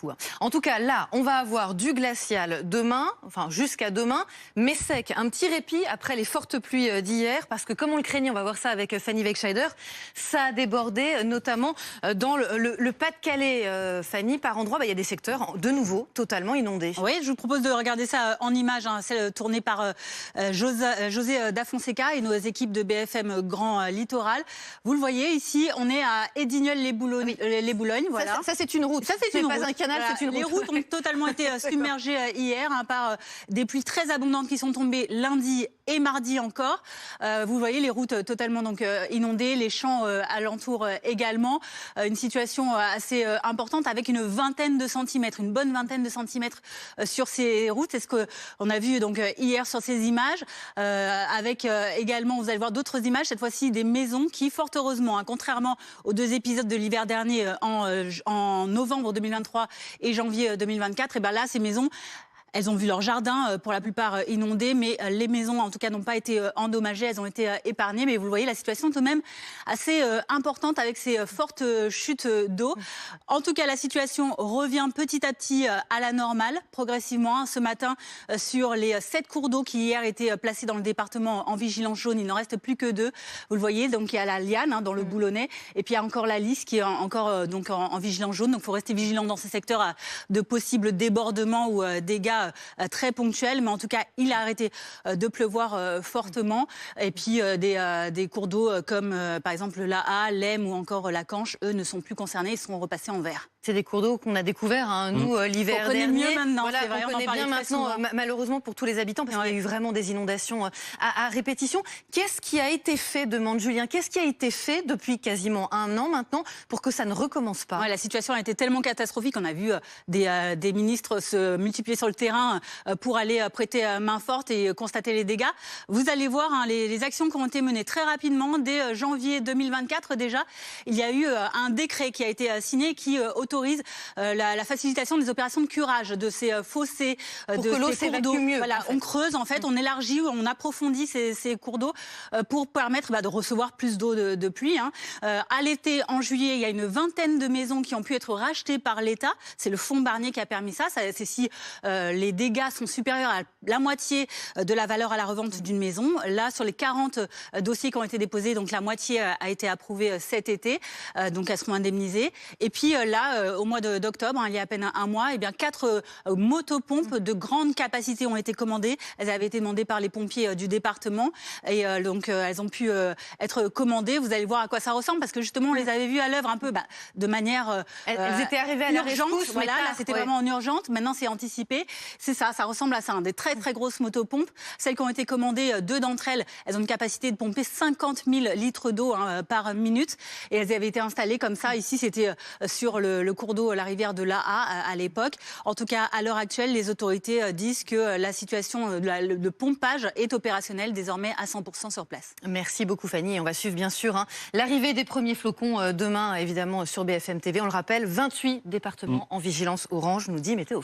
fou. En tout cas, là, on va avoir du glacial demain, enfin jusqu'à demain, mais sec. Un petit répit après les fortes pluies d'hier, parce que comme on le craignait, on va voir ça avec Fanny Wegscheider, ça a débordé, notamment dans le Pas-de-Calais. Fanny, par endroits, il y a des secteurs de nouveau totalement inondés. Oui, je vous propose de regarder ça en images, celle tournée par José Da Fonseca et nos équipes de BFM Grand Littoral. Vous le voyez ici, on est à Edignolles-les-Boulognes. Oui. Voilà. Ça c'est une route. Ça c'est pas un canal, voilà. C'est une route. Les routes ont totalement été submergées hier par des pluies très abondantes qui sont tombées lundi et mardi encore. Vous voyez les routes totalement donc inondées, les champs alentours également. Une situation assez importante avec une vingtaine de centimètres, une bonne vingtaine de centimètres sur ces routes. C'est ce qu'on a vu donc hier sur ces images. Avec également, vous allez voir d'autres images, cette fois-ci des maisons qui, fort heureusement, contrairement aux deux épisodes de l'hiver dernier en novembre 2023 et janvier 2024, et ben là, ces maisons, elles ont vu leur jardin, pour la plupart inondé, mais les maisons, en tout cas, n'ont pas été endommagées, elles ont été épargnées. Mais vous le voyez, la situation est tout de même assez importante avec ces fortes chutes d'eau. En tout cas, la situation revient petit à petit à la normale, progressivement. Ce matin, sur les 7 cours d'eau qui hier étaient placés dans le département en vigilance jaune, il n'en reste plus que 2. Vous le voyez, donc il y a la Liane dans le Boulonnais, et puis il y a encore la Lys qui est encore donc en vigilance jaune. Donc il faut rester vigilant dans ces secteurs à de possibles débordements ou dégâts très ponctuel, mais en tout cas, il a arrêté de pleuvoir fortement. Et puis, des cours d'eau comme, par exemple, la A, l'Aisne ou encore la Canche, eux, ne sont plus concernés, ils sont repassés en vert. C'est des cours d'eau qu'on a découverts, nous, l'hiver dernier. On connaît mieux maintenant, voilà, c'est vrai, on connaît bien maintenant, malheureusement, pour tous les habitants, parce qu'il y a eu vraiment des inondations à répétition. Qu'est-ce qui a été fait, demande Julien, qu'est-ce qui a été fait depuis quasiment un an maintenant pour que ça ne recommence pas? La situation a été tellement catastrophique, on a vu des ministres se multiplier sur le terrain pour aller prêter main forte et constater les dégâts. Vous allez voir les actions qui ont été menées très rapidement. Dès janvier 2024 déjà, il y a eu un décret qui a été signé qui autorise la facilitation des opérations de curage de ces fossés, pour de que l'eau ces cours d'eau. mieux. Voilà, en fait. on creuse en fait, on élargit, on approfondit ces cours d'eau pour permettre de recevoir plus d'eau de pluie. À l'été, en juillet, il y a une vingtaine de maisons qui ont pu être rachetées par l'État. C'est le fonds Barnier qui a permis ça. C'est si les dégâts sont supérieurs à la moitié de la valeur à la revente d'une maison. Là, sur les 40 dossiers qui ont été déposés, donc la moitié a été approuvée cet été, donc elles seront indemnisées. Et puis là, au mois d'octobre, il y a à peine un mois, 4 motopompes de grande capacité ont été commandées. Elles avaient été demandées par les pompiers du département et donc elles ont pu être commandées. Vous allez voir à quoi ça ressemble parce que justement, on les avait vues à l'œuvre un peu de manière elles étaient arrivées à la rescousse, voilà, là, c'était vraiment en urgence. Maintenant, c'est anticipé. C'est ça ressemble à ça, des très très grosses motopompes. Celles qui ont été commandées, 2 d'entre elles, elles ont une capacité de pomper 50 000 litres d'eau par minute. Et elles avaient été installées comme ça. Ici, c'était sur le cours d'eau, la rivière de l'Aa à l'époque. En tout cas, à l'heure actuelle, les autorités disent que la situation de pompage est opérationnelle désormais à 100% sur place. Merci beaucoup Fanny. Et on va suivre bien sûr l'arrivée des premiers flocons demain, évidemment, sur BFM TV. On le rappelle, 28 départements en vigilance orange, nous dit Météo.